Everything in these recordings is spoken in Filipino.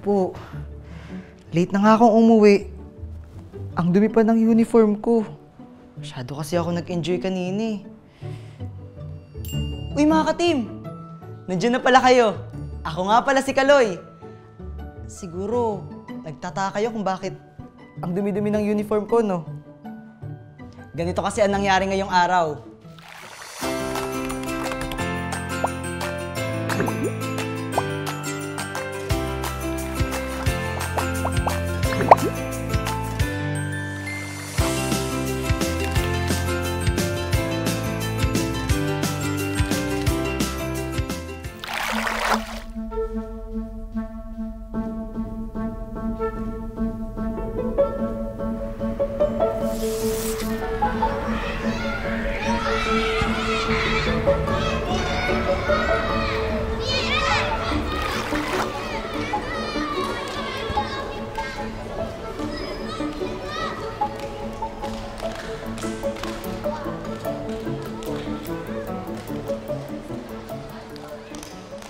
po. Late na nga akong umuwi. Ang dumi pa ng uniform ko. Masyado kasi ako nag-enjoy kanina eh. Uy mga ka-team! Nandiyan na pala kayo. Ako nga pala si Kaloy. Siguro, nagtataka kayo kung bakit ang dumi-dumi ng uniform ko, no? Ganito kasi ang nangyari ngayong araw.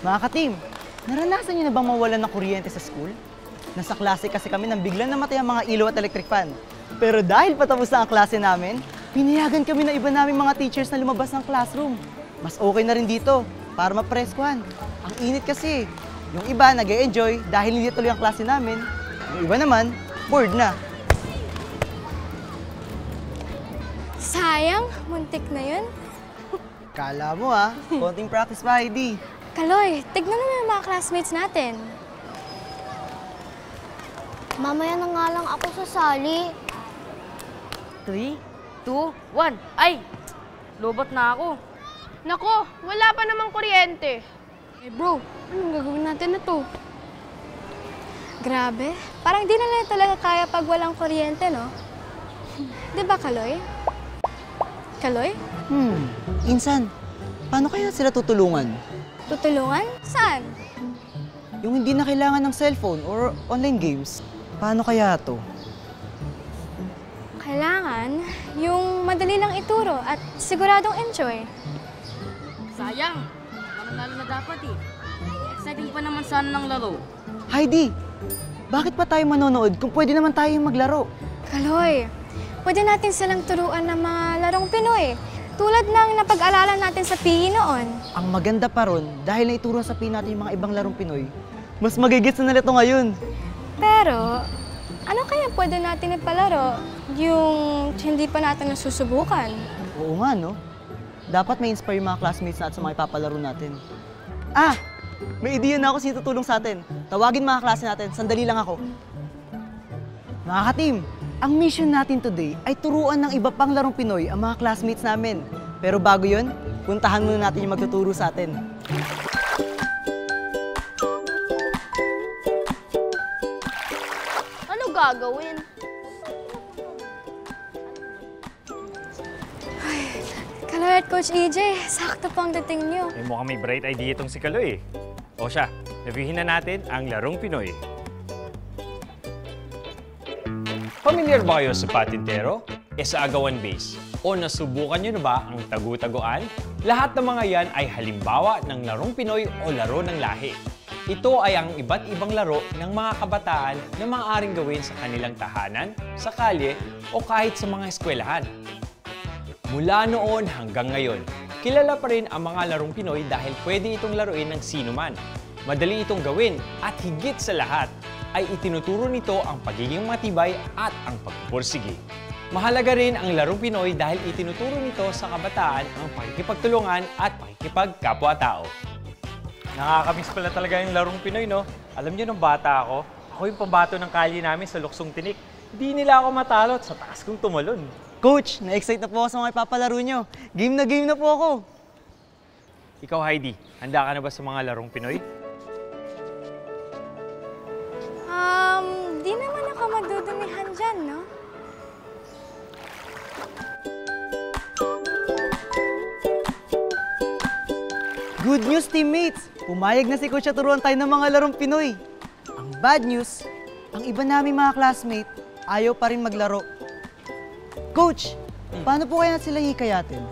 Mga ka-team, naranasan niyo na bang mawalan ng kuryente sa school? Nasa klase kasi kami nang biglang namatay ang mga ilaw at electric fan. Pero dahil patapos na ang klase namin, pinayagan kami ng iba naming mga teachers na lumabas ng classroom. Mas okay na rin dito para mapreskuhan. Ang init kasi. Yung iba nag-e-enjoy dahil hindi tuloy ang klase namin. Yung iba naman, bored na. Sayang, muntik na yun. Kala mo ha, konting practice pa, Heidi. Kaloy, tignan mo yung mga classmates natin. Mamaya na nga lang ako sasali. 3, 2, 1, ay! Lobot na ako. Nako, wala pa namang kuryente. Eh bro, anong gagawin natin na to? Grabe, parang di na lang talaga kaya pag walang kuryente, no? Di ba, Kaloy? Kaloy? Insan, paano kaya sila tutulungan? Tutulungan? Saan? Yung hindi na kailangan ng cellphone or online games. Paano kaya to? Kailangan yung madali lang ituro at siguradong enjoy. Sayang, mananalo na dapat eh. Exciting pa naman sana ng laro. Heidi, bakit pa tayo manonood kung pwede naman tayo maglaro? Kaloy, pwede natin silang turuan ng mga larong Pinoy. Tulad ng napag-alalan natin sa PE noon. Ang maganda pa ron, dahil naituro sa PE natin yung mga ibang larong Pinoy, mas magigits na nila ito ngayon. Pero, ano kaya pwede natin ipalaro yung hindi pa natin nasusubukan? Oo nga, no? Dapat may inspire yung mga classmates natin sa mga ipapalaro natin. Ah! May ideya na ako sino tutulong sa atin. Tawagin mga klase natin, sandali lang ako. Mga ka-team, ang mission natin today ay turuan ng iba pang larong Pinoy ang mga classmates namin. Pero bago yun, puntahan muna natin yung magtuturo sa atin. Ano gagawin? Kaloy at Coach EJ, sakto pang dating nyo. Eh, mukhang may bright idea itong si Kaloy eh. O siya, reviewin na natin ang larong Pinoy. Familiar ba kayo sa patintero? E sa agawan base? O nasubukan nyo na ba ang tagu-taguan? Lahat ng mga yan ay halimbawa ng larong Pinoy o laro ng lahi. Ito ay ang iba't ibang laro ng mga kabataan na maaaring gawin sa kanilang tahanan, sa kalye, o kahit sa mga eskwelahan. Mula noon hanggang ngayon, kilala pa rin ang mga larong Pinoy dahil pwede itong laruin ng sino man. Madali itong gawin at higit sa lahat ay itinuturo nito ang pagiging matibay at ang pagpupursige. Mahalaga rin ang larong Pinoy dahil itinuturo nito sa kabataan ang pakikipagtulungan at pakikipagkapwa-tao. Nakakamiss pala talaga yung larong Pinoy, no? Alam niyo, nung bata ako yung pambato ng kalye namin sa Luksong Tinik. Hindi nila ako matalo at sa taas kong tumalon. Coach, na-excite na po ako sa mga ipapalaro nyo. Game na po ako. Ikaw, Heidi, handa ka na ba sa mga larong Pinoy? Di naman ako magdudumihan dyan, no? Good news, teammates! Pumayag na si Coach at turuan tayo ng mga larong Pinoy. Ang bad news, ang iba naming mga classmate ayaw pa rin maglaro. Coach, paano po kaya sila hikayatin?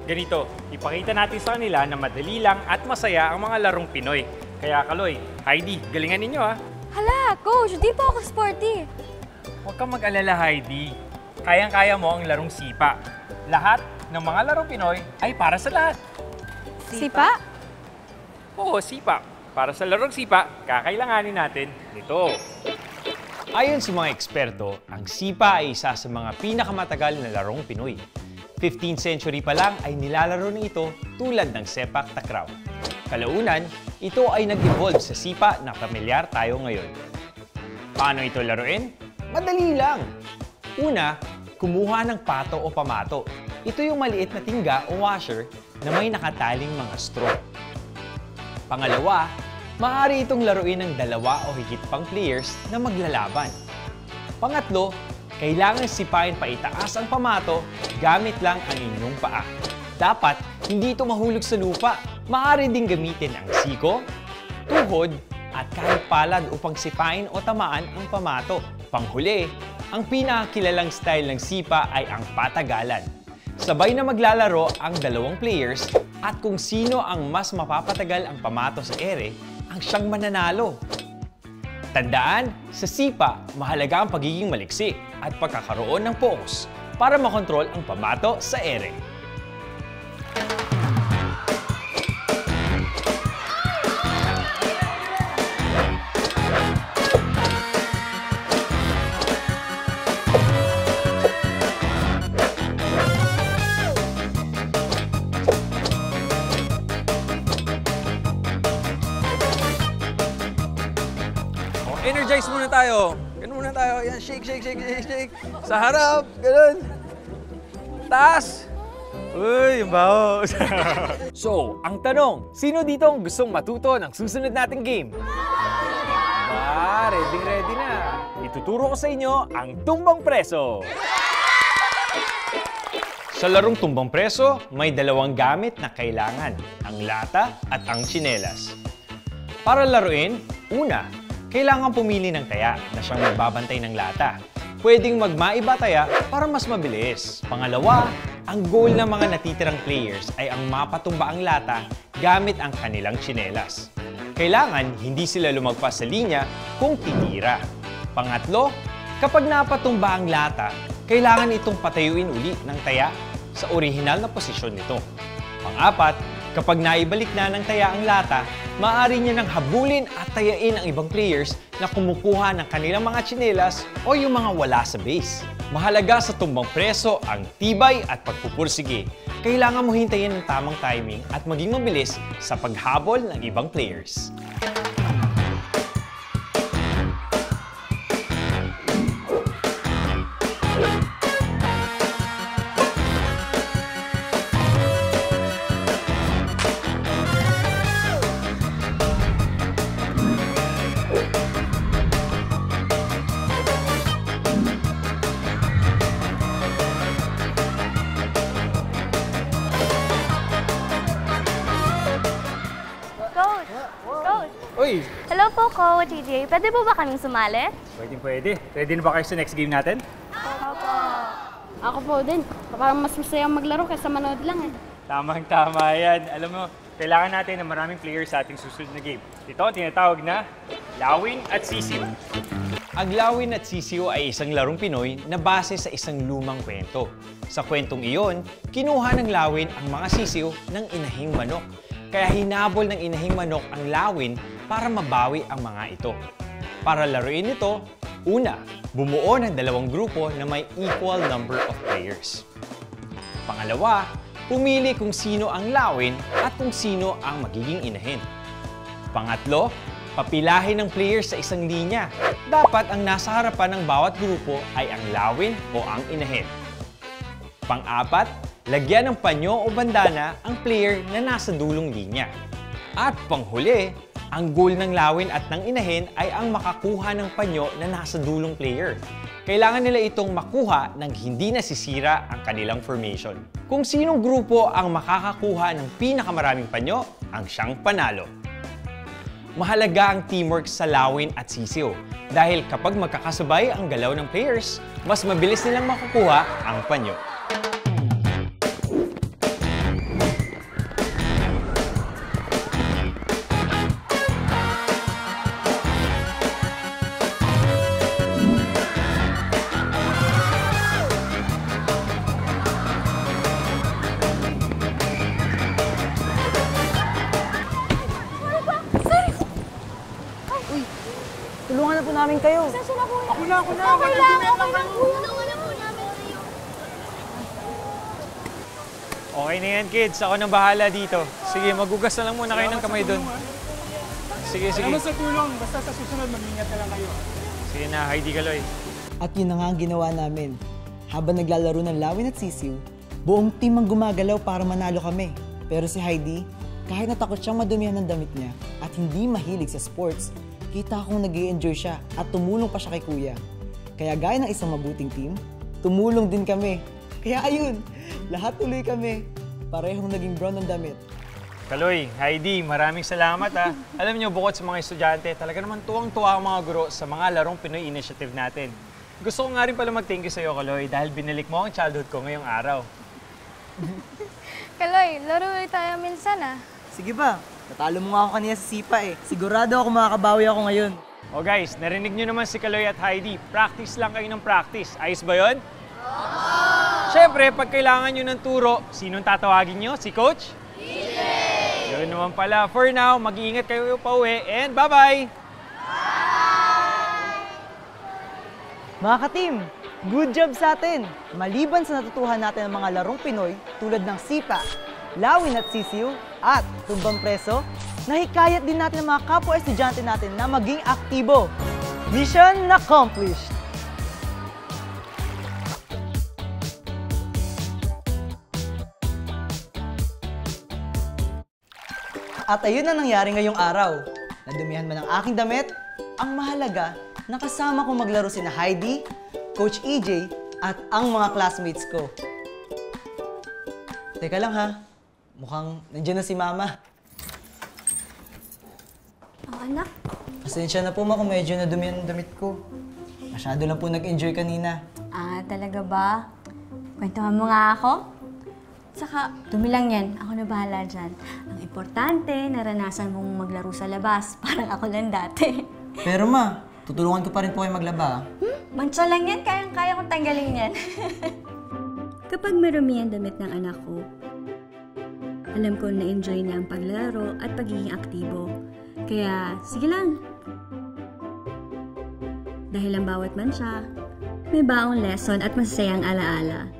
Ganito, ipakita natin sa kanila na madali lang at masaya ang mga larong Pinoy. Kaya Kaloy, Heidi, galingan ninyo ha! Hala, Coach, di pa ako sporty. Huwag kang mag-alala, Heidi. Kayang-kaya mo ang larong sipa. Lahat ng mga larong Pinoy ay para sa lahat. Sipa? Oo, sipa. Para sa larong sipa, kakailanganin natin nito. Ayon sa mga eksperto, ang sipa ay isa sa mga pinakamatagal na larong Pinoy. 15th century pa lang ay nilalaro na ito tulad ng sepak takraw. Kalaunan, ito ay nag-evolve sa sipa na pamilyar tayo ngayon. Paano ito laruin? Madali lang! Una, kumuha ng pato o pamato. Ito yung maliit na tingga o washer na may nakataling mga straw. Pangalawa, maaari itong laruin ng 2 o higit pang players na maglalaban. Pangatlo, kailangan sipain pa itaas ang pamato gamit lang ang inyong paa. Dapat hindi ito mahulog sa lupa. Maaari ding gamitin ang siko, tuhod, at kahit palad upang sipain o tamaan ang pamato. Panghuli, ang pinakakilalang style ng sipa ay ang patagalan. Sabay na maglalaro ang 2 players at kung sino ang mas mapapatagal ang pamato sa ere, ang siyang mananalo. Tandaan, sa sipa, mahalaga ang pagiging maliksi at pagkakaroon ng focus para makontrol ang pamato sa ere. Energize muna tayo. Ganun muna tayo. Yan, shake, shake, shake, shake, shake. Sa harap, ganun. Taas. Uy, yung baho. So, ang tanong, sino dito ang gustong matuto ng susunod nating game? Ready na. Ituturo ko sa inyo ang tumbang preso. Sa larong tumbang preso, may 2 gamit na kailangan, ang lata at ang tsinelas. Para laruin, una, kailangan pumili ng taya na siyang magbabantay ng lata. Pwedeng magmaiba taya para mas mabilis. Pangalawa, ang goal ng mga natitirang players ay ang mapatumba ang lata gamit ang kanilang tsinelas. Kailangan hindi sila lumagpas sa linya kung titira. Pangatlo, kapag napatumba ang lata, kailangan itong patayuin uli ng taya sa orihinal na posisyon nito. Pang-apat, kapag naibalik na ng taya ang lata, maaari niya nang habulin at tayain ang ibang players na kumukuha ng kanilang mga tsinelas o yung mga wala sa base. Mahalaga sa tumbang preso ang tibay at pagpupursige. Kailangan mo hintayin ang tamang timing at maging mabilis sa paghabol ng ibang players. Uy, Hello po, Coach TJ. Pwede po ba kaming sumali? pwede. Ready na ba kayo sa next game natin? Ako po din. Parang mas masaya maglaro kaysa manood lang eh. Tamang-tama yan. Alam mo, kailangan natin ng maraming players sa ating susunod na game. Ito ang tinatawag na Lawin at Sisiw. Ang Lawin at Sisiw ay isang larong Pinoy na base sa isang lumang kwento. Sa kwentong iyon, kinuha ng Lawin ang mga sisiw ng inahing manok. Kaya hinabol ng inahing manok ang Lawin para mabawi ang mga ito. Para laruin ito, una, bumuo ng 2 grupo na may equal number of players. Pangalawa, pumili kung sino ang Lawin at kung sino ang magiging inahin. Pangatlo, papilahin ng players sa isang linya. Dapat ang nasa harapan ng bawat grupo ay ang Lawin o ang inahin. Pang-apat, lagyan ng panyo o bandana ang player na nasa dulong linya. At panghuli, ang goal ng Lawin at ng inahin ay ang makakuha ng panyo na nasa dulong player. Kailangan nila itong makuha nang hindi nasisira ang kanilang formation. Kung sinong grupo ang makakakuha ng pinakamaraming panyo, ang siyang panalo. Mahalaga ang teamwork sa Lawin at Sisiw dahil kapag magkakasabay ang galaw ng players, mas mabilis nilang makukuha ang panyo. namin kayo. Ako na. Okay lang, kuya. Okay na yan, kids. Ako nang bahala dito. Sige, magugas na lang muna kayo ng kamay doon. Sige. Salamat sa tulong. Basta sa susunod, mag-ingat na lang kayo. Sige na, Heidi Kaloy. At yun na nga ang ginawa namin. Habang naglalaro ng Lawin at Sisiw, buong team ang gumagalaw para manalo kami. Pero si Heidi, kahit natakot siyang madumihan ng damit niya at hindi mahilig sa sports, kita akong nag-i-enjoy siya at tumulong pa siya kay kuya. Kaya gaya ng isang mabuting team, tumulong din kami. Kaya ayun, lahat tuloy kami. Parehong naging brown ng damit. Kaloy, Heidi, maraming salamat ha. Alam niyo, bukod sa mga estudyante, talaga naman tuwang-tuwa ang mga guro sa mga larong Pinoy initiative natin. Gusto ko nga rin pala mag-thank you sa'yo, Kaloy, dahil binalik mo ang childhood ko ngayong araw. Kaloy, laro ulit tayo minsan ah. Sige ba? Natalo mo nga ako kanina sa sipa eh. Sigurado ako makakabawi ako ngayon. O guys, narinig niyo naman si Kaloy at Heidi. Practice lang kayo ng practice. Ayos ba yun? Siyempre, pag kailangan nyo ng turo, sinong tatawagin nyo? Si Coach? DJ! Yun naman pala. For now, mag-iingat kayo pa uwi and bye-bye! Mga ka-team, good job sa atin! Maliban sa natutuhan natin ang mga larong Pinoy tulad ng sipa, lawin at sisiw, at tumbang preso, nahikayat din natin ang mga kapwa-estudyante natin na maging aktibo. Mission accomplished! At ayun na nangyari ngayong araw. Nadumihan man ang aking damit, ang mahalaga, nakasama kong maglaro sina Heidi, Coach EJ, at ang mga classmates ko. Teka lang ha, mukhang nandiyan na si Mama. Anak? Pasensya na po ma kung medyo nadumihan ang damit ko. Masyado lang po nag-enjoy kanina. Ah, talaga ba? Kwentuhan mo nga ako? Saka, dumi lang yan. Ako na bahala dyan. Ang importante, naranasan mong maglaro sa labas. Parang ako lang dati. Pero ma, tutulungan ko pa rin po kayo maglaba. Mancha lang yan. Kayang-kaya kong tanggalin yan. Kapag marumi ang damit ng anak ko, alam ko na-enjoy niya ang paglaro at pagiging aktibo. Kaya, sige lang. Dahil ang bawat mancha, may baong lesson at masasayang alaala.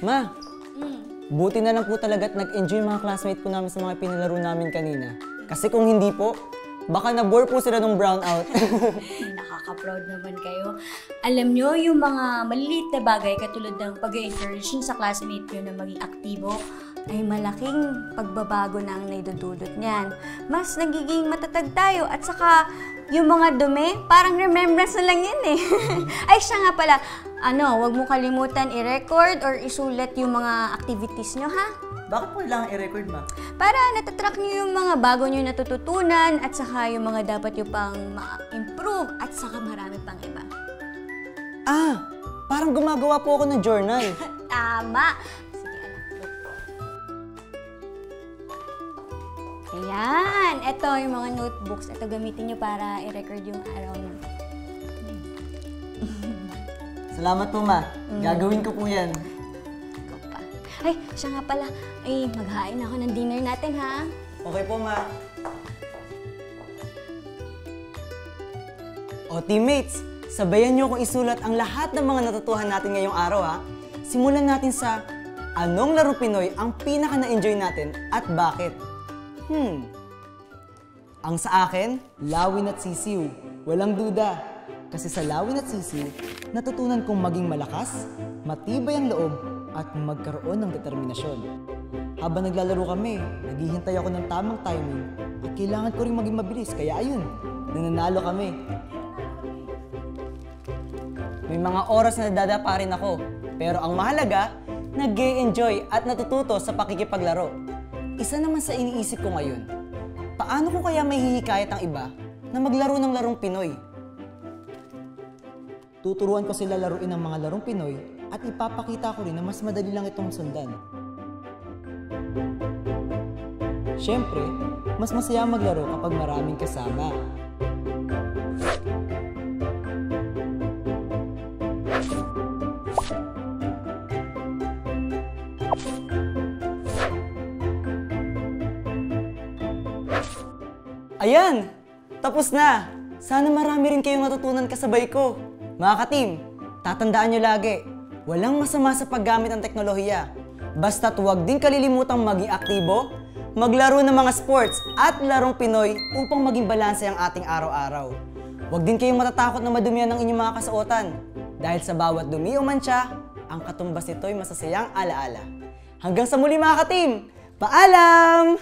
Ma, buti na lang po talaga at nag-enjoy mga classmate po namin sa mga pinalaro namin kanina. Kasi kung hindi po, baka na-bore po sila ng brownout. Nakaka-proud naman kayo. Alam nyo, yung mga maliliit na bagay katulad ng pag-encourage sa classmate nyo na maging aktibo, ay malaking pagbabago na ang naidudulot niyan. Mas nagiging matatag tayo at saka yung mga dumi, parang remembrance na lang yan eh. Ay siya nga pala, wag mo kalimutan i-record or isulat yung mga activities nyo ha? Bakit po kailangan i-record ma? Para natatrack nyo yung mga bago nyo natututunan at saka yung mga dapat nyo pang ma-improve at saka marami pang iba. Ah, parang gumagawa po ako ng journal. Tama! Ayan! Ito yung mga notebooks. Ito gamitin nyo para i-record yung araw nyo. Salamat po ma. Gagawin ko po yan. Ikaw pa. Ay, siya nga pala. Ay, maghain ako ng dinner natin ha. Okay po ma. O teammates, sabayan nyo kung isulat ang lahat ng mga natutuhan natin ngayong araw ha. Simulan natin sa anong laro Pinoy ang pinaka na-enjoy natin at bakit? Ang sa akin, lawin at sisiw. Walang duda. Kasi sa lawin at sisiw, natutunan kong maging malakas, matibay ang loob, at magkaroon ng determinasyon. Habang naglalaro kami, naghihintay ako ng tamang timing at kailangan ko rin maging mabilis. Kaya ayun, nananalo kami. May mga oras na nadadapa rin ako. Pero ang mahalaga, nag-e-enjoy at natututo sa pakikipaglaro. Isa naman sa iniisip ko ngayon, paano ko kaya may hihikayat ang iba na maglaro ng larong Pinoy? Tuturuan ko sila laruin ang mga larong Pinoy at ipapakita ko rin na mas madali lang itong sundan. Siyempre, mas masaya maglaro kapag maraming kasama. Ayan! Tapos na! Sana marami rin kayong natutunan kasabay ko. Mga ka-team, tatandaan nyo lagi, walang masama sa paggamit ng teknolohiya. Basta't huwag din kalilimutang maging aktibo, maglaro ng mga sports at larong Pinoy upang maging balanse ang ating araw-araw. Huwag din kayong matatakot na madumihan ng inyong mga kasuotan. Dahil sa bawat dumi o mantsa, ang katumbas nito'y masasayang alaala. Hanggang sa muli mga ka-team! Paalam!